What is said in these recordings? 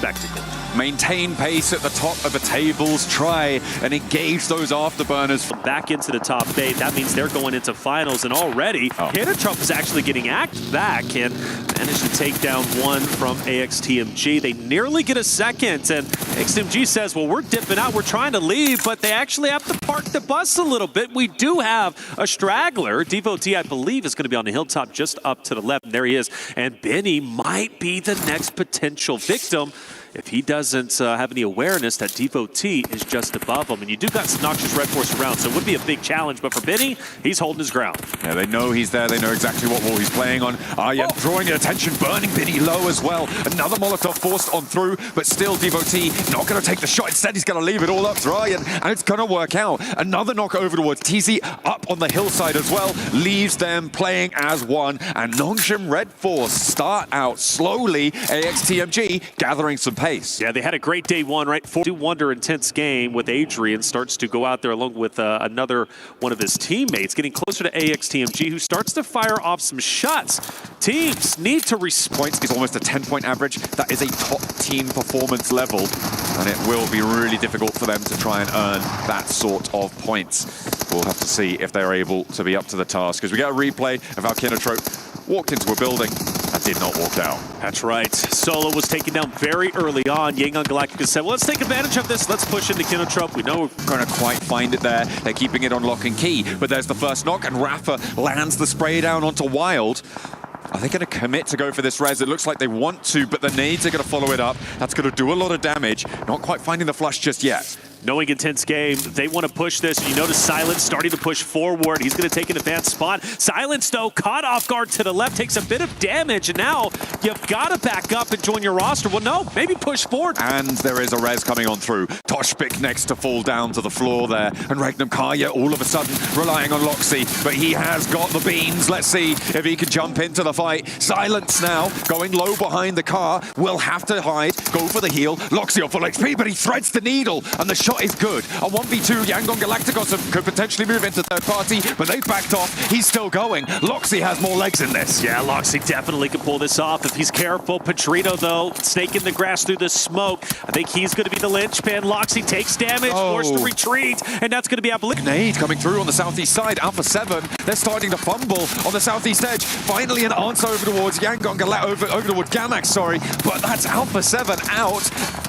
spectacle. Maintain pace at the top of the tables, try and engage those afterburners. Back into the top 8, that means they're going into finals, and already Trump is actually getting back and managed to take down one from AxTMG. They nearly get a second, and AxTMG says, well, we're dipping out, we're trying to leave, but they actually have to park the bus a little bit. We do have a straggler. Devotee, I believe, is going to be on the hilltop just up to the left, and there he is. And Benny might be the next potential victim if he doesn't have any awareness that Devotee is just above him. And you do got some noxious red force around, so it would be a big challenge. But for Benny, he's holding his ground. Yeah, they know he's there. They know exactly what wall he's playing on. Aryan drawing attention, burning Benny low as well. Another Molotov forced on through, but still Devotee not going to take the shot. Instead, he's going to leave it all up to Aryan, and it's going to work out. Another knock over towards TZ, up on the hillside as well. Leaves them playing as one, and Nongshim Red Force start out slowly. AxTMG gathering some pace. Yeah, they had a great day one, right? 4-2 intense game with Adrian. Starts to go out there along with another one of his teammates, getting closer to AxTMG, who starts to fire off some shots. Teams need to points is almost a 10-point average. That is a top team performance level, and it will be really difficult for them to try and earn that sort of points. We'll have to see if they're able to be up to the task, because we get a replay of how Kinotrope walked into a building and did not walk down. That's right. Solo was taken down very early on. Yangon Galactica said, well, let's take advantage of this. Let's push into Kinotrope. We know we're going to quite find it there. They're keeping it on lock and key, but there's the first knock, and Rafa lands the spray down onto Wild. Are they going to commit to go for this res? It looks like they want to, but the nades are going to follow it up. That's going to do a lot of damage. Not quite finding the flush just yet. Knowing intense game, they want to push this. You notice Silence starting to push forward. He's going to take an advanced spot. Silence, though, caught off guard to the left, takes a bit of damage, and now you've got to back up and join your roster. Well, no, maybe push forward. And there is a res coming on through. Toshpik next to fall down to the floor there, and Regnum Kaya all of a sudden relying on Loxy, but he has got the beans. Let's see if he can jump into the fight. Silence now, going low behind the car, will have to hide, go for the heal. Loxy on full XP, but he threads the needle, and the shot is good. A 1v2, Yangon Galacticos could potentially move into third party, but they backed off. He's still going. Loxy has more legs in this. Yeah, Loxy definitely can pull this off if he's careful. Pedrito, though, snake in the grass through the smoke. I think he's going to be the linchpin. Loxy takes damage, forced to retreat, and that's going to be Nade coming through on the southeast side. Alpha 7, they're starting to fumble on the southeast edge. Finally an answer over towards Yangon over towards Gamax, sorry, but that's Alpha 7 out.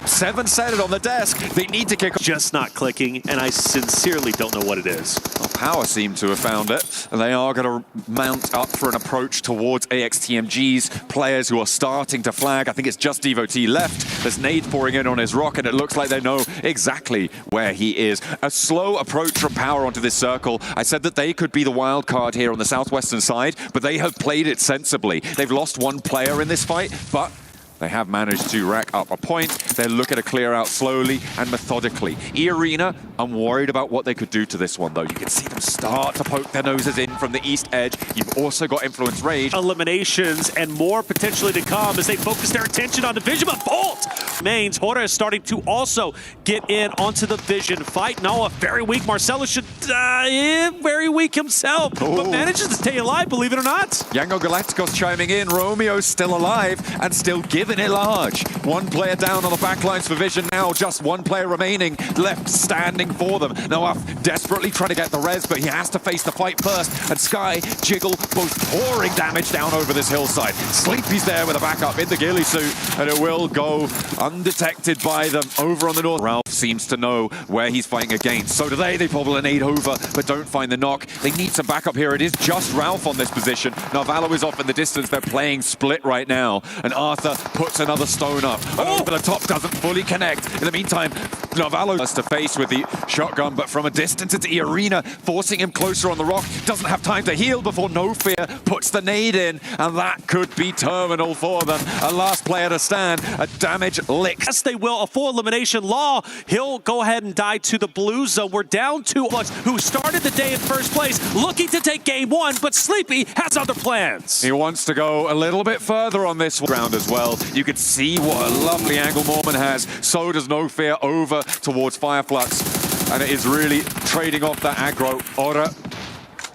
7 set it on the desk. They need to kick. Just not clicking, and I sincerely don't know what it is. Well, Power seem to have found it. They are going to mount up for an approach towards AxTMG's players who are starting to flag. I think it's just Devotee left. There's nade pouring in on his rock, and it looks like they know exactly where he is. A slow approach from Power onto this circle. I said that they could be the wild card here on the southwestern side, but they have played it sensibly. They've lost one player in this fight, but they have managed to rack up a point. They're looking to clear out slowly and methodically. E-Arena, I'm worried about what they could do to this one, though. You can see them start to poke their noses in from the east edge. You've also got Influence Rage. Eliminations and more potentially to come as they focus their attention on the Vision, but Bolt remains. Hora is starting to also get in onto the Vision fight. Noah, very weak. Marcelo should very weak himself, but manages to stay alive, believe it or not. Yangon Galacticos chiming in. Romeo's still alive and still giving it large. One player down on the backlines for Vision now, just one player remaining left standing for them. Noah desperately trying to get the res, but he has to face the fight first. And Sky, Jiggle, both pouring damage down over this hillside. Sleepy's there with a backup in the ghillie suit, and it will go undetected by them over on the north. Ralph seems to know where he's fighting against. So do they. They probably nade over, but don't find the knock. They need some backup here. It is just Ralph on this position. Narvalo is off in the distance. They're playing split right now, and Arthur puts another stone up. But the top doesn't fully connect. In the meantime, Narvalo has to face with the shotgun, but from a distance it's E-Arena, forcing him closer on the rock. Doesn't have time to heal before No Fear puts the nade in, and that could be terminal for them. A last player to stand, a damage lick. Yes, they will. A full elimination Law. He'll go ahead and die to the blue zone. We're down to us, who started the day in first place, looking to take game one, but Sleepy has other plans. He wants to go a little bit further on this round as well. You can see what a lovely angle Mormon has. So does No Fear over towards Fireflux, and it is really trading off that aggro. Aura,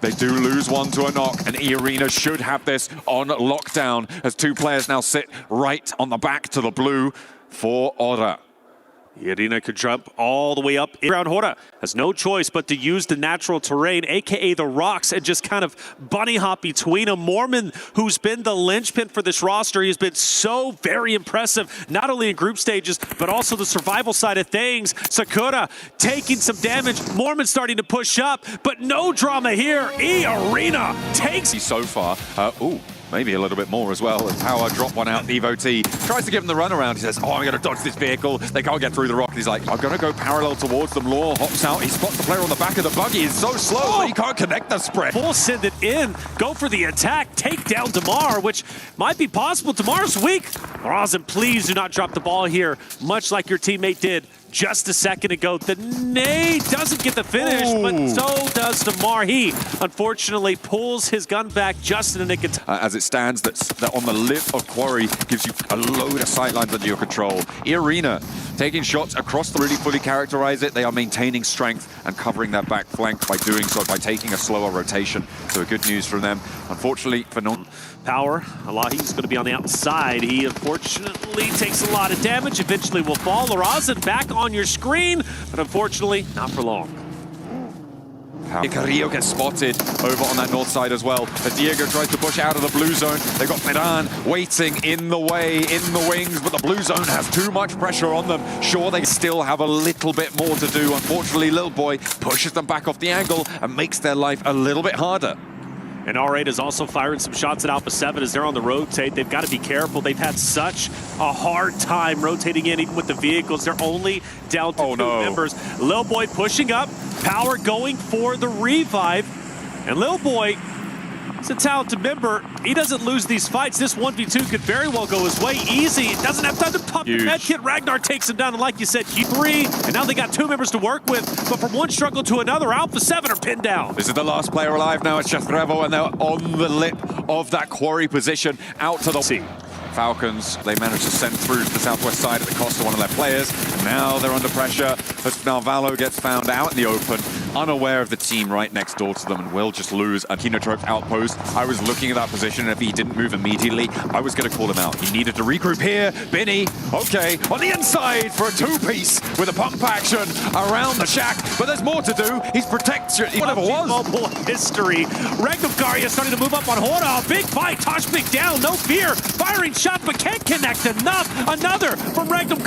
they do lose one to a knock, and E-Arena should have this on lockdown as two players now sit right on the back to the blue. for Ora. Irina could jump all the way up. Ground Hora has no choice but to use the natural terrain, aka the rocks, and just kind of bunny hop between them. Mormon, who's been the linchpin for this roster, he's been so very impressive, not only in group stages, but also the survival side of things. Sakura taking some damage. Mormon starting to push up, but no drama here. Irina takes... So far, maybe a little bit more as well. Power drop one out. Evo T tries to give him the runaround. He says, oh, I'm going to dodge this vehicle. They can't get through the rock. He's like, I'm going to go parallel towards them. Law hops out. He spots the player on the back of the buggy. He's so slow that he can't connect the spread. Full send it in. Go for the attack. Take down Damar, which might be possible. Damar's weak. Rosin, please do not drop the ball here, much like your teammate did just a second ago. The nade doesn't get the finish, but so does Damar. He, unfortunately, pulls his gun back just in the nick of time. As it stands, that on the lip of Quarry gives you a load of sightlines under your control. Irina taking shots across the really fully characterize it. They are maintaining strength and covering their back flank by doing so, by taking a slower rotation. So good news from them. Unfortunately for Power, Alahi's going to be on the outside. He unfortunately takes a lot of damage. Eventually will fall. Larazan back on your screen, but unfortunately not for long. Carrillo gets spotted over on that north side as well. As Diego tries to push out of the blue zone, they've got Medan waiting in the way, in the wings, but the blue zone has too much pressure on them. Sure, they still have a little bit more to do. Unfortunately, Lil Boy pushes them back off the angle and makes their life a little bit harder. And R8 is also firing some shots at Alpha 7 as they're on the rotate. They've got to be careful. They've had such a hard time rotating in, even with the vehicles. They're only down to two members. Lil Boy pushing up. Power going for the revive. And Lil Boy is a talented member. He doesn't lose these fights. This 1v2 could very well go his way. Easy. Doesn't have time to pop the med kit. Ragnar takes him down. And like you said, Q3. And now they got two members to work with. But from one struggle to another, Alpha 7 are pinned down. This is the last player alive now. It's just Revo, and they're on the lip of that quarry position out to the sea. Falcons, they managed to send through to the southwest side at the cost of one of their players. And now they're under pressure as Narvalo gets found out in the open, unaware of the team right next door to them, and will just lose a Kinotrope's outpost. I was looking at that position, and if he didn't move immediately, I was going to call him out. He needed to regroup here. Binny, okay, on the inside for a two-piece with a pump action around the shack, but there's more to do. He's protection. Whatever was. Mobile history. Ragnar starting to move up on Hora. Big fight. Toshbik down. No fear. Firing shot, but can't connect enough. Another from Ragnar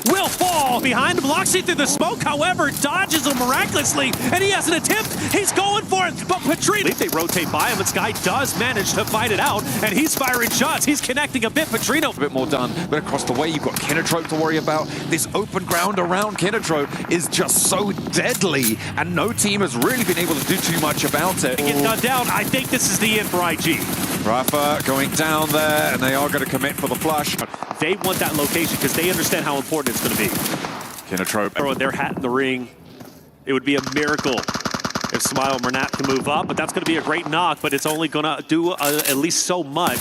will fall behind him. Loxy through the smoke, however, dodges him miraculously, and he has an attempt. He's going for it, but Petrino. They rotate by him. This guy does manage to fight it out, and he's firing shots. He's connecting a bit. Petrino. A bit more done, but across the way, you've got Kinotrope to worry about. This open ground around Kinotrope is just so deadly, and no team has really been able to do too much about it. Get done down. I think this is the end for IG. Rafa going down there, and they are going to commit for the flush. They want that location because they understand how important it's going to be. Kinotrope throwing their hat in the ring. It would be a miracle if Smile Mernat can move up, but that's going to be a great knock, but it's only going to do at least so much.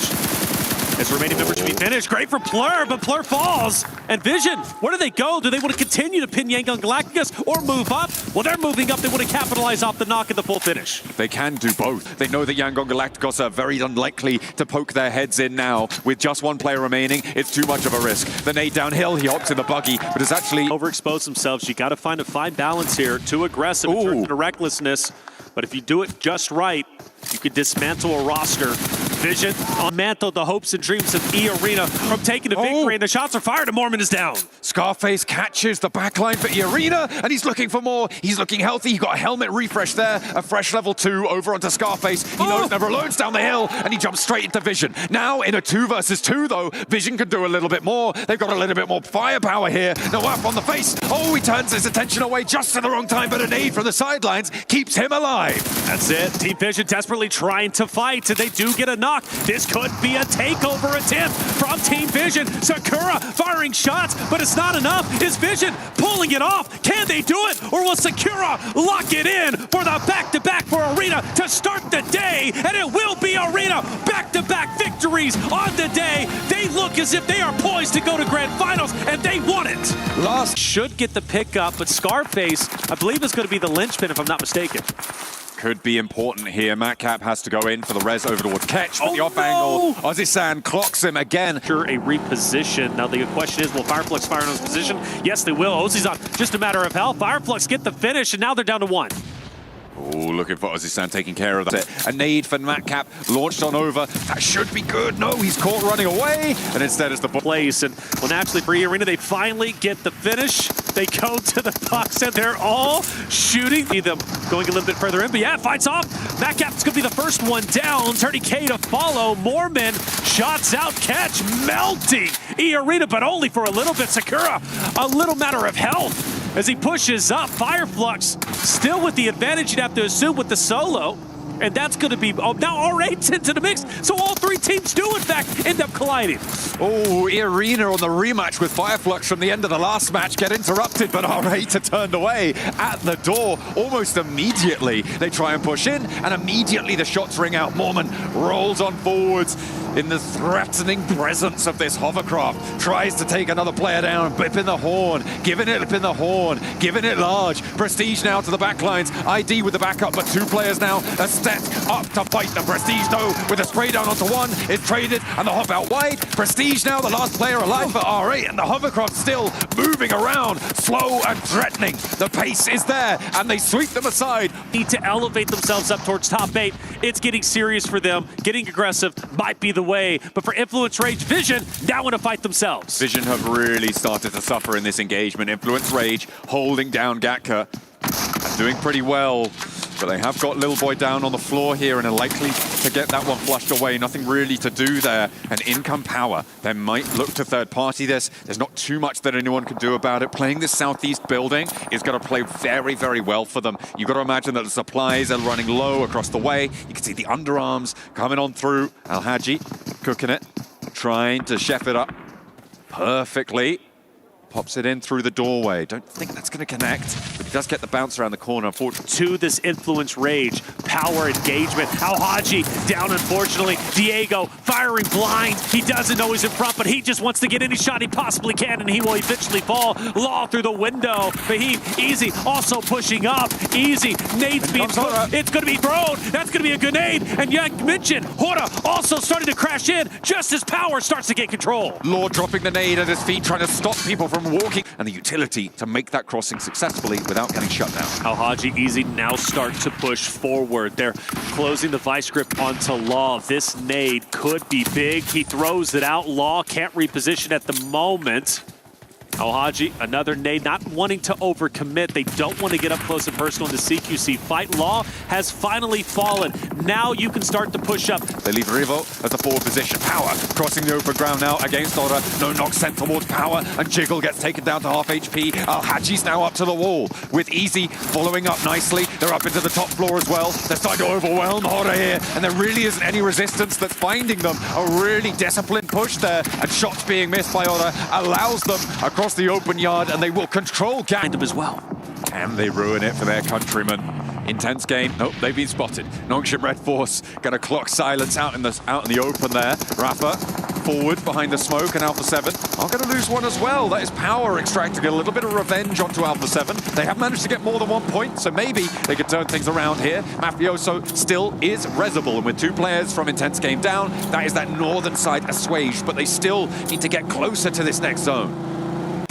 As remaining members to be finished. Great for Plur, but Plur falls. And Vision, where do they go? Do they want to continue to pin Yangon Galacticus or move up? Well, they're moving up. They want to capitalize off the knock at the full finish. They can do both. They know that Yangon Galacticos are very unlikely to poke their heads in now. With just one player remaining, it's too much of a risk. The nade downhill, he hops in the buggy, but it's actually... Overexpose themselves. You got to find a fine balance here. Too aggressive in terms of recklessness. But if you do it just right, you could dismantle a roster. Vision unmantled the hopes and dreams of E-Arena from taking the victory, and the shots are fired, and Mormon is down. Scarface catches the backline for E-Arena, and he's looking for more. He's looking healthy. He got a helmet refresh there, a fresh level 2 over onto Scarface. He knows never alone down the hill, and he jumps straight into Vision. Now, in a 2 versus 2, though, Vision can do a little bit more. They've got a little bit more firepower here. No up on the face. Oh, he turns his attention away just at the wrong time, but a nade from the sidelines keeps him alive. That's it. Team Vision desperately trying to fight, and they do get a knock. This could be a takeover attempt from Team Vision. Sakura firing shots, but it's not enough. Is Vision pulling it off? Can they do it? Or will Sakura lock it in for the back-to-back for Arena to start the day? And it will be Arena back-to-back victories on the day. They look as if they are poised to go to Grand Finals, and they want it. Lost should get the pickup, but Scarface, I believe, is going to be the linchpin, if I'm not mistaken. could be important here. Matcap has to go in for the res over towards Ketch, but the off no! angle, Ozzy-san clocks him again. Sure, a reposition. Now the question is, will Fireflux fire on his position? Yes, they will. Ozzy's on just a matter of health. Fireflux get the finish, and now they're down to 1. Oh, looking for Ozzy-san taking care of that. A nade for Matcap, launched on over. That should be good. No, he's caught running away. And instead it's the place. And well, naturally for Arena, they finally get the finish. They go to the box, and they're all shooting. See them going a little bit further in, but yeah, fights off. Matcap's going to be the first one down. 30K to follow. Mormon shots out, Catch melting Arena, but only for a little bit. Sakura, a little matter of health. As he pushes up, Fireflux still with the advantage, you'd have to assume, with the solo. And that's going to be, oh, now R8's into the mix. So all 3 teams do, in fact, end up colliding. Oh, Arena on the rematch with Fireflux from the end of the last match get interrupted, but R8 are turned away at the door almost immediately. They try and push in, and immediately the shots ring out. Mormon rolls on forwards in the threatening presence of this hovercraft. Tries to take another player down, blipping the horn, giving it in the horn, giving it large. Prestige now to the backlines. ID with the backup, but 2 players now are set up to fight the Prestige, though, with a spray down onto 1. It's traded, and the hop out wide. Prestige now the last player alive for R8, and the hovercraft still moving around, slow and threatening. The pace is there, and they sweep them aside. Need to elevate themselves up towards top 8. It's getting serious for them. Getting aggressive might be the way, but for Influence Rage, Vision now want to fight themselves. Vision have really started to suffer in this engagement. Influence Rage holding down Gatka and doing pretty well. But they have got Little Boy down on the floor here and are likely to get that one flushed away. Nothing really to do there. And in come Power. They might look to third party this. There's not too much that anyone can do about it. Playing this southeast building is going to play very, very well for them. You've got to imagine that the supplies are running low across the way. You can see the underarms coming on through. Al-Haji cooking it, trying to chef it up perfectly. Pops it in through the doorway. Don't think that's going to connect, but he does get the bounce around the corner, unfortunately. To this Influence Rage, power engagement. Al-Haji down, unfortunately. Diego firing blind. He doesn't know he's in front, but he just wants to get any shot he possibly can, and he will eventually fall. Law through the window. Fahim, Easy, also pushing up. Easy, nade's being thrown. It's going to be thrown. That's going to be a grenade. And you mentioned Hora also starting to crash in just as Power starts to get control. Law dropping the nade at his feet, trying to stop people from walking, and the utility to make that crossing successfully without getting shut down. Al-Haji, Easy now start to push forward. They're closing the vice grip onto Law. This nade could be big. He throws it out. Law can't reposition at the moment. Al-Haji, another nade, not wanting to overcommit. They don't want to get up close and personal in the CQC fight. Law has finally fallen. Now you can start to push up. They leave Rivo as the forward position. Power crossing the open ground now against Ora. No knock sent towards Power, and Jiggle gets taken down to half HP. Al-Haji's now up to the wall with Easy following up nicely. They're up into the top floor as well. They're starting to overwhelm Ora here, and there really isn't any resistance that's finding them. A really disciplined push there, and shots being missed by Ora allows them across the open yard, and they will control Gandam as well. Can they ruin it for their countrymen? Intense game. Nope, they've been spotted. Nongshim Red Force going to clock Silence out in the open there. Rafa forward behind the smoke, and Alpha 7 are going to lose one as well. That is Power extracting a little bit of revenge onto Alpha 7. They have managed to get more than 1 point, so maybe they could turn things around here. Mafioso still is resible, and with 2 players from Intense Game down, that is that northern side assuaged, but they still need to get closer to this next zone.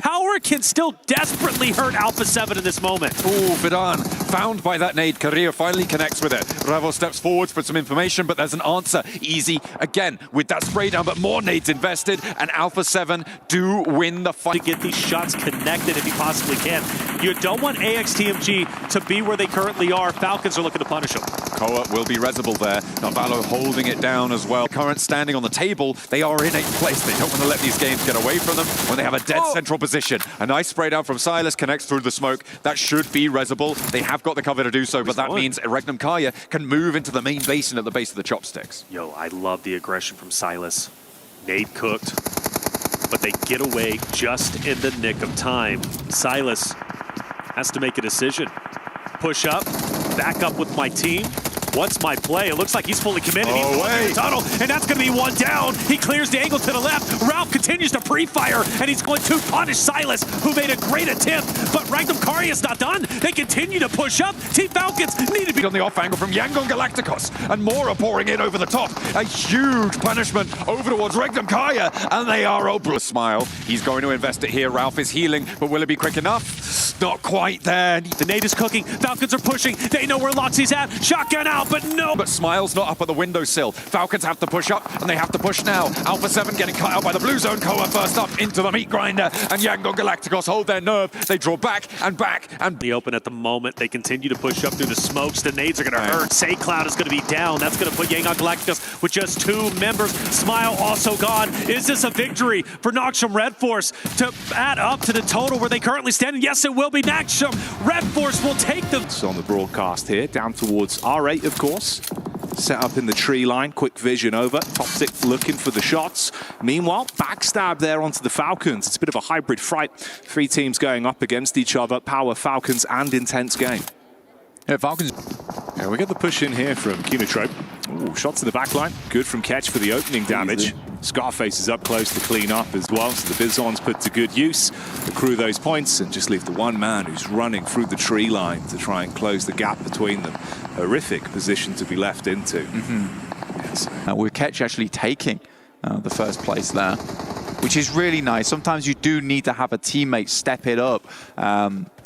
Power can still desperately hurt Alpha 7 in this moment. Ooh, Fidan found by that nade. Carrillo finally connects with it. Ravo steps forwards for some information, but there's an answer. Easy again with that spray down, but more nades invested, and Alpha 7 do win the fight. To get these shots connected if he possibly can. You don't want AxTMG to be where they currently are. Falcons are looking to punish them. Koa will be resible there. Navalo holding it down as well. Current standing on the table, they are in 8th place. They don't want to let these games get away from them when they have a dead central position. A nice spray down from Silas connects through the smoke. That should be resible. They have got the cover to do so, but that means Regnum Kaya can move into the main basin at the base of the chopsticks. Yo, I love the aggression from Silas. Nade cooked, but they get away just in the nick of time. Silas has to make a decision. Push up, back up with my team, What's my play? It looks like he's fully committed. He's going through the tunnel, and that's going to be one down. He clears the angle to the left. Ralph continues to pre-fire, and he's going to punish Silas, who made a great attempt. But Ragnar not done. They continue to push up. Team Falcons need to be on the off angle from Yangon Galacticos, and more are pouring in over the top. A huge punishment over towards Regnum Kaya, and they are open. A smile. He's going to invest it here. Ralph is healing, but will it be quick enough? Not quite there. The nade is cooking. Falcons are pushing. They know where Loxy's at. Shotgun out, but no. But Smile's not up at the windowsill. Falcons have to push up, and they have to push now. Alpha 7 getting cut out by the blue zone. Koa first up into the meat grinder, and Yangon Galacticos hold their nerve. They draw back and back and the open at the moment. They continue to push up through the smokes. The nades are going to hurt. Say Cloud is going to be down. That's going to put Yangon Galacticos with just 2 members. Smile also gone. Is this a victory for Noxum Red Force to add up to the total where they currently stand? And yes, it will be. Noxum Red Force will take them. It's on the broadcast here, down towards R8, of course. Set up in the tree line, quick vision over. Top 6 looking for the shots. Meanwhile, backstab there onto the Falcons. It's a bit of a hybrid fight. 3 teams going up against each other. Power, Falcons, and intense game. yeah, Falcons. Yeah, we get the push in here from Kinotrope. Ooh, shots in the back line. Good from Ketch for the opening damage. Scarface is up close to clean up as well, so the Bizons put to good use. Accrue those points and just leave the one man who's running through the tree line to try and close the gap between them. Horrific position to be left into. Yes. With Ketch actually taking the first place there, which is really nice. Sometimes you do need to have a teammate step it up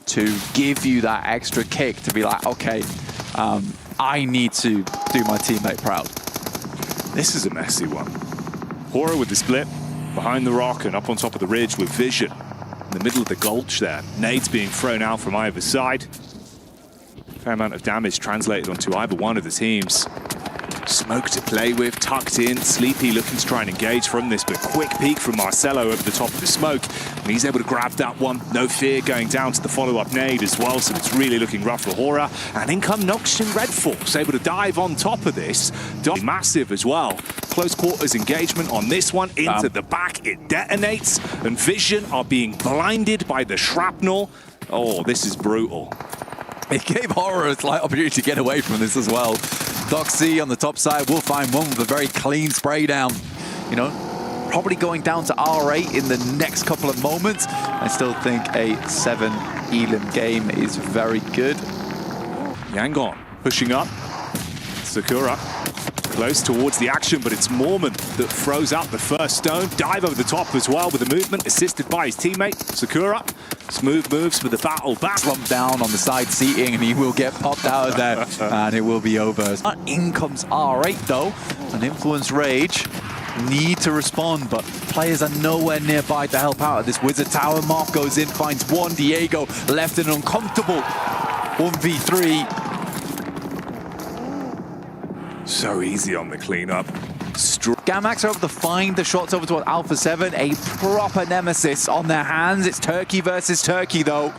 to give you that extra kick to be like, okay, I need to do my teammate proud. This is a messy one. Hora with the split, behind the rock and up on top of the ridge with vision. In the middle of the gulch there. Nades being thrown out from either side. Fair amount of damage translated onto either one of the teams. Smoke to play with, tucked in. Sleepy looking to try and engage from this, but quick peek from Marcelo over the top of the smoke. And he's able to grab that one. No fear going down to the follow-up nade as well, so it's really looking rough for Hora. And in come Noxian Red Force, able to dive on top of this. Massive as well. Close quarters engagement on this one. Into the back, it detonates. And Vision are being blinded by the shrapnel. Oh, this is brutal. It gave Horror a slight opportunity to get away from this as well. Doxy on the top side will find one with a very clean spray down. You know, probably going down to R8 in the next couple of moments. I still think a 7 Elim game is very good. Yangon pushing up. Sakura close towards the action, but it's Mormon that throws out the first stone. Dive over the top as well with the movement, assisted by his teammate, Sakura. Smooth moves for the battle back. Slump down on the side seating, and he will get popped out of there, and it will be over. In comes R8, though. An Influence Rage. Need to respond, but players are nowhere nearby to help out at this Wizard Tower. Mark goes in, finds one. Diego left in an uncomfortable 1v3. So easy on the cleanup. Gamax are able to find the shots over to Alpha 7. A proper nemesis on their hands. It's Turkey versus Turkey, though.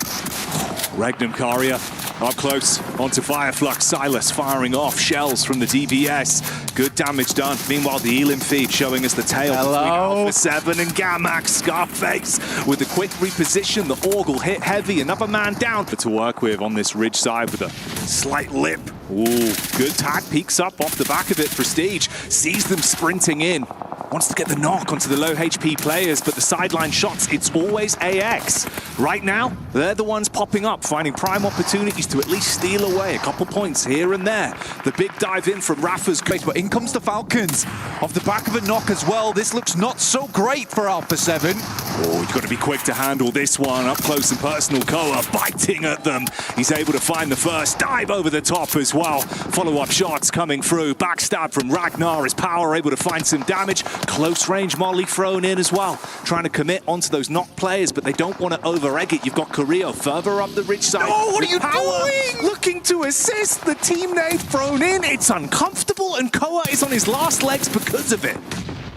Regnum Karia up close onto Fireflux. Silas firing off shells from the DBS. Good damage done. Meanwhile, the Elim feed showing us the tail between Alpha 7 and Gamax. Scarface with a quick reposition. The Orgle hit heavy. Another man down to work with on this ridge side with a slight lip. Ooh, good tag, peeks up off the back of it. Prestige sees them sprinting in. Wants to get the knock onto the low HP players, but the sideline shots, it's always AX. Right now, they're the ones popping up, finding prime opportunities to at least steal away a couple points here and there. The big dive in from Rafa's great, but in comes the Falcons. Off the back of a knock as well. This looks not so great for Alpha 7. Oh, you've got to be quick to handle this one. Up close and personal, Koa biting at them. He's able to find the first dive over the top as well. Follow-up shots coming through. Backstab from Ragnar. His power able to find some damage. Close range molly thrown in as well. Trying to commit onto those knock players, but they don't want to over-egg it. You've got Carrillo further up the ridge side. No, what are you doing? Looking to assist. The team nade thrown in. It's uncomfortable, and Koa is on his last legs because of it.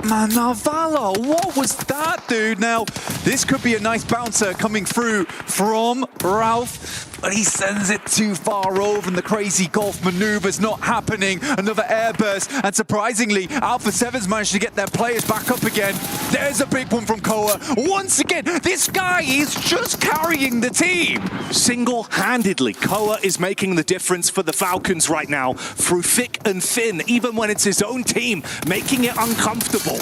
Man, Navala, what was that, dude? Now, this could be a nice bouncer coming through from Ralph. but he sends it too far over and the crazy golf maneuver's not happening. Another airburst, and surprisingly, Alpha 7's managed to get their players back up again. There's a big one from Koa. Once again, this guy is just carrying the team. Single-handedly, Koa is making the difference for the Falcons right now, through thick and thin, even when it's his own team, making it uncomfortable.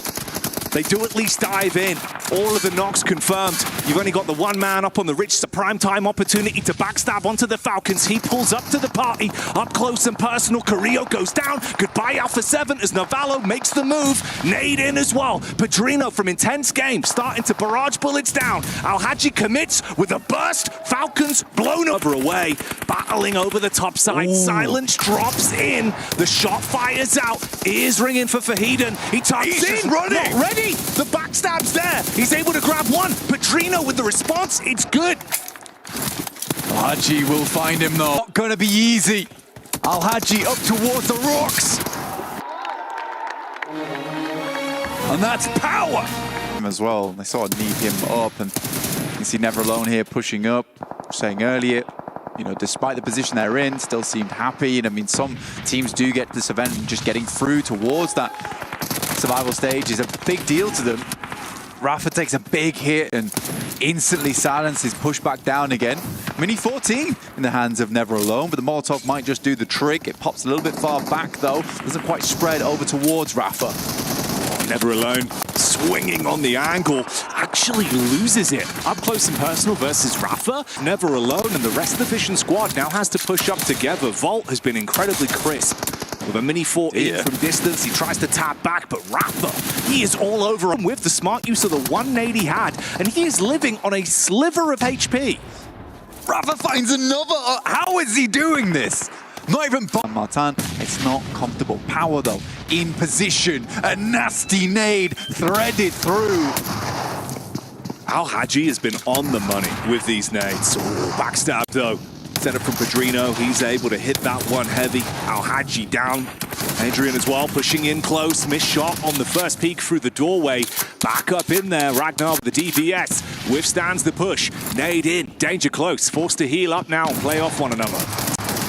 They do at least dive in. All of the knocks confirmed. You've only got the one man up on the ridge. It's a prime-time opportunity to backstab onto the Falcons. He pulls up to the party, up close and personal. Carrillo goes down. Goodbye, Alpha 7, as Navallo makes the move. Nade in as well. Pedrino from Intense Game starting to barrage bullets down. Al-Haji commits with a burst. Falcons blown over away. Battling over the top side. Ooh. Silence drops in. The shot fires out. Ears ringing for Fahiden. He tucks in. Running. Not ready. The backstab's there. He's able to grab one. Pedrino with the response. It's good. Al-Haji will find him though. Not gonna be easy. Al-Haji up towards the rocks. And that's power. As well, they sort of need him up, and you see Never Alone here pushing up, saying earlier, you know, despite the position they're in, still seemed happy. And I mean, some teams do get this event and just getting through towards that survival stage is a big deal to them. Rafa takes a big hit and instantly silences, pushed back down again. Mini 14 in the hands of Never Alone, but the Molotov might just do the trick. It pops a little bit far back though, doesn't quite spread over towards Rafa. Never Alone swinging on the angle, actually loses it. Up close and personal versus Rafa. Never Alone and the rest of the Vision squad now has to push up together. Volt has been incredibly crisp. With a Mini 14 from distance, he tries to tap back, but Rafa, he is all over him with the smart use of the one nade he had, and he is living on a sliver of HP. Rafa finds another. How is he doing this? Not even Martin. It's not comfortable. Power though, in position. A nasty nade threaded through. Al-Haji has been on the money with these nades. Ooh, backstab though. Set up from Pedrino, he's able to hit that one heavy. Al-Haji down. Adrian as well, pushing in close. Missed shot on the first peek through the doorway. Back up in there, Ragnar with the DVS. Withstands the push. Nade in, danger close. Forced to heal up now and play off one another.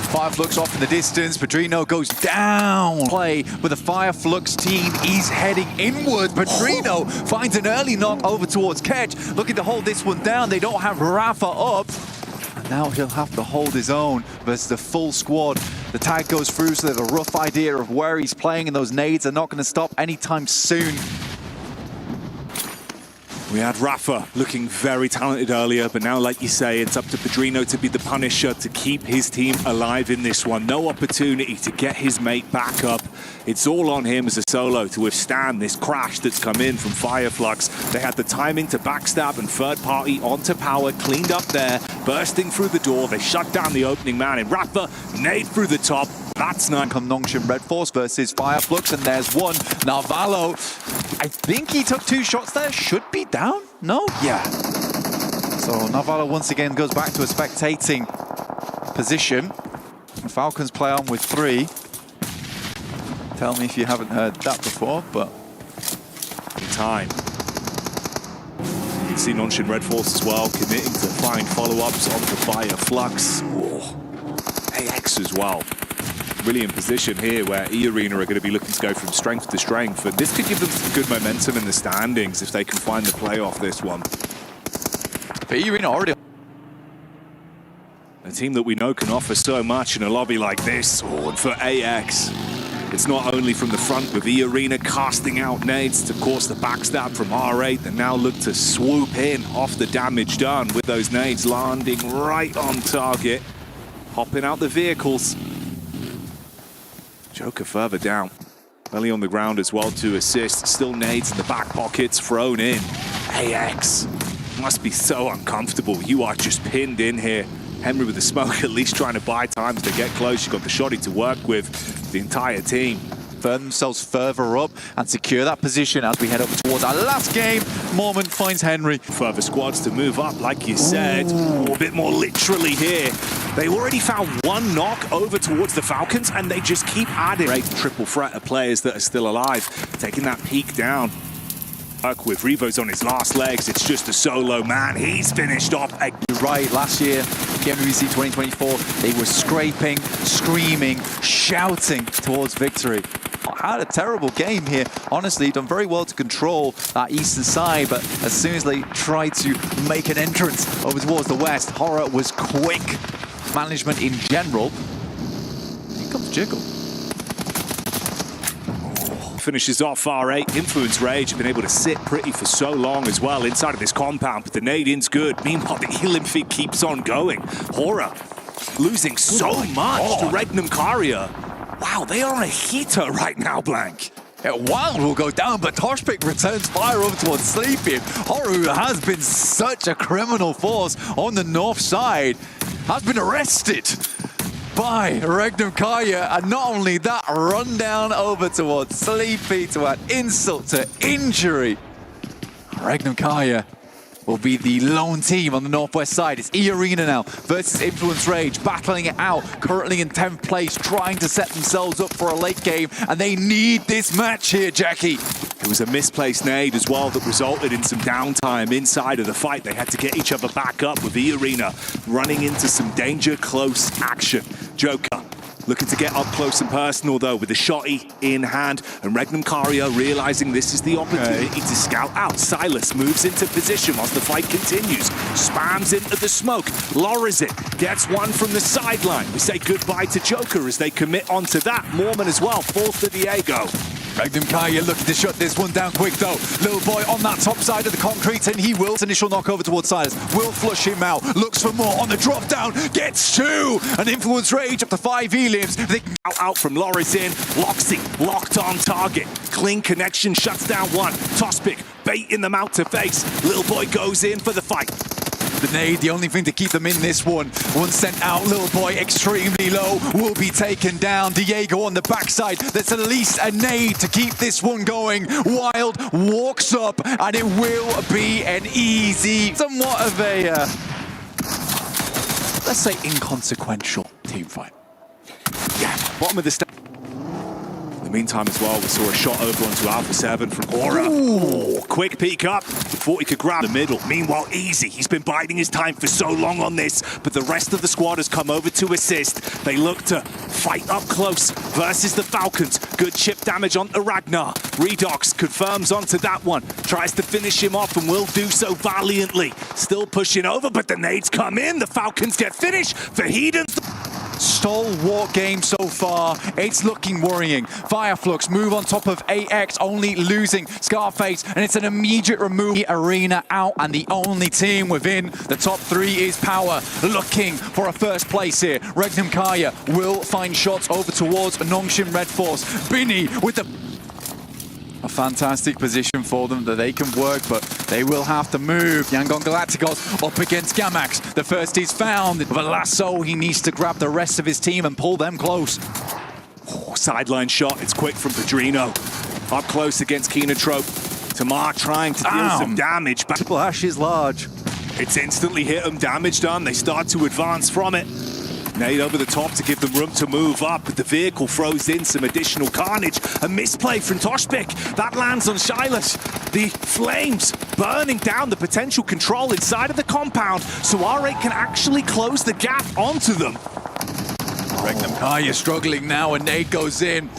Fireflux off in the distance. Pedrino goes down. Play with the Fireflux team. He's heading inward. Pedrino finds an early knock over towards Ketch. Looking to hold this one down. They don't have Rafa up. Now he'll have to hold his own versus the full squad. The tag goes through, so they have a rough idea of where he's playing, and those nades are not going to stop anytime soon. We had Rafa looking very talented earlier, but now, like you say, it's up to Pedrino to be the punisher, to keep his team alive in this one. No opportunity to get his mate back up. It's all on him as a solo to withstand this crash that's come in from Fireflux. They had the timing to backstab and third party onto power, cleaned up there, bursting through the door. They shut down the opening man, and Rafa nade through the top. That's not. Come Nongshin Red Force versus Fireflux, and there's one. Navallo, I think he took 2 shots there. Should be down? No? Yeah. So Navallo once again goes back to a spectating position. The Falcons play on with 3. Tell me if you haven't heard that before, but... time. You can see Nongshin Red Force as well, committing to find follow-ups on the Fireflux. AX as well. Really in position here where E-Arena are going to be looking to go from strength to strength, and this could give them some good momentum in the standings if they can find the playoff this one. But E-Arena already... A team that we know can offer so much in a lobby like this. Oh, and for AX, it's not only from the front with E-Arena casting out nades to course the backstab from R8, they now look to swoop in off the damage done with those nades landing right on target, hopping out the vehicles. Joker further down, belly on the ground as well to assist. Still nades in the back pockets thrown in. AX must be so uncomfortable. You are just pinned in here. Henry with the smoke at least trying to buy time to get close. You've got the shotty to work with, the entire team. Firm themselves further up and secure that position as we head up towards our last game. Moment finds Henry. Further squads to move up, like you said. A bit more literally here. They already found one knock over towards the Falcons, and they just keep adding. Great triple threat of players that are still alive, taking that peak down. With Revo's on his last legs, it's just a solo man. He's finished off. You're right, last year, PMWC 2024, they were scraping, screaming, shouting towards victory. Had a terrible game here. Honestly, done very well to control that eastern side, but as soon as they tried to make an entrance over towards the west, Horror was quick. Management in general. Here comes Jiggle. Finishes off R8. Influence Rage have been able to sit pretty for so long as well inside of this compound, but the nade-in's good. Meanwhile, the healing feed keeps on going. Horror losing so much to Regnum Karia. Wow, they are a heater right now, Blank. Wild will go down, but Toshpik returns fire over towards Sleepy. Horu has been such a criminal force on the north side, has been arrested by Regnum Kaya, and not only that, run down over towards Sleepy to add insult to injury. Regnum Kaya will be the lone team on the northwest side. It's E-Arena now versus Influence Rage, battling it out, currently in 10th place, trying to set themselves up for a late game, and they need this match here, Jackie. It was a misplaced nade as well that resulted in some downtime inside of the fight. They had to get each other back up with E-Arena running into some danger close action. Joker looking to get up close and personal though with the shotty in hand, and Regnum Karia realizing this is the opportunity to scout out. Silas moves into position whilst the fight continues, spams into the smoke, lowers it, gets one from the sideline. We say goodbye to Joker as they commit onto that. Mormon as well falls to Diego. Regnum Kaya looking to shut this one down quick though. Little boy on that top side of the concrete, and he will. Initial knock over towards Silas. Will flush him out. Looks for more on the drop down. Gets two. An Influence Rage up to 5 E-limbs. They can out from Lorizin. Loxy locked on target. Clean connection shuts down one. Tospic baiting them out to face. Little boy goes in for the fight. The nade, the only thing to keep them in this one. One sent out, Little Boy extremely low, will be taken down. Diego on the backside, that's at least a nade to keep this one going. Wild walks up, and it will be an easy, somewhat of a, let's say inconsequential team fight. Yeah, bottom of the step. In the meantime as well, we saw a shot over onto Alpha 7 from Aura. Ooh, quick peek up. Thought he could grab the middle. Meanwhile, Easy, he's been biding his time for so long on this, but the rest of the squad has come over to assist. They look to fight up close versus the Falcons. Good chip damage onto Ragnar. Redox confirms onto that one. Tries to finish him off and will do so valiantly. Still pushing over, but the nades come in. The Falcons get finished for Hedon. Stalwart game so far. It's looking worrying. Fireflux move on top of AX, only losing Scarface, and it's an immediate remove. The Arena out, and the only team within the top 3 is Power, looking for a first place here. Regnum Kaya will find shots over towards Nongshin Red Force. Binny with the... A fantastic position for them that they can work, but they will have to move. Yangon Galacticos up against Gamax. The first is found. With a lasso, he needs to grab the rest of his team and pull them close. Oh, sideline shot. It's quick from Pedrino. Up close against Kenotrope. Tamar trying to deal some damage. Splash is large. It's instantly hit them, damage done. They start to advance from it. Nade over the top to give them room to move up, but the vehicle throws in some additional carnage. A misplay from Toshpik. That lands on Silas. The flames burning down the potential control inside of the compound, so R8 can actually close the gap onto them. Regnum Kaya struggling now, and nade goes in.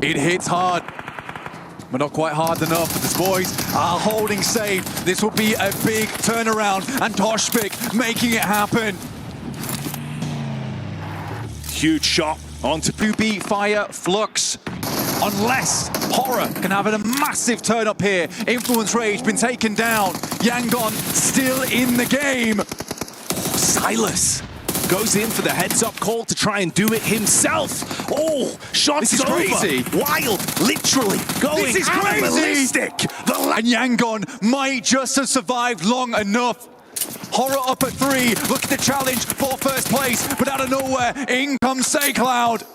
It hits hard, but not quite hard enough. But the boys are holding safe. This will be a big turnaround, and Toshpik making it happen. Huge shot onto QB Fire Flux. Unless Horror can have a massive turn up here. Influence Rage been taken down. Yangon still in the game. Oh, Silas goes in for the heads-up call to try and do it himself. Oh, shots this is over. Crazy. Wild, literally going this is crazy. ballistic. And Yangon might just have survived long enough. Horror up at 3, look at the challenge for first place, but out of nowhere, in comes SayCloud.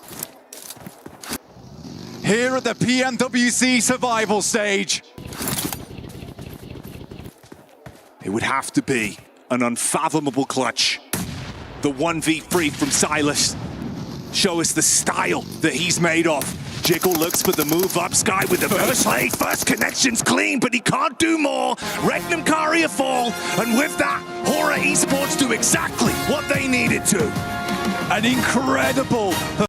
Here at the PMWC survival stage. It would have to be an unfathomable clutch. The 1v3 from Silas. show us the style that he's made of. Jiggle looks for the move up, Sky with the burst play. First connection's clean, but he can't do more. Regnum carry a fall, and with that, Horror Esports do exactly what they needed to. An incredible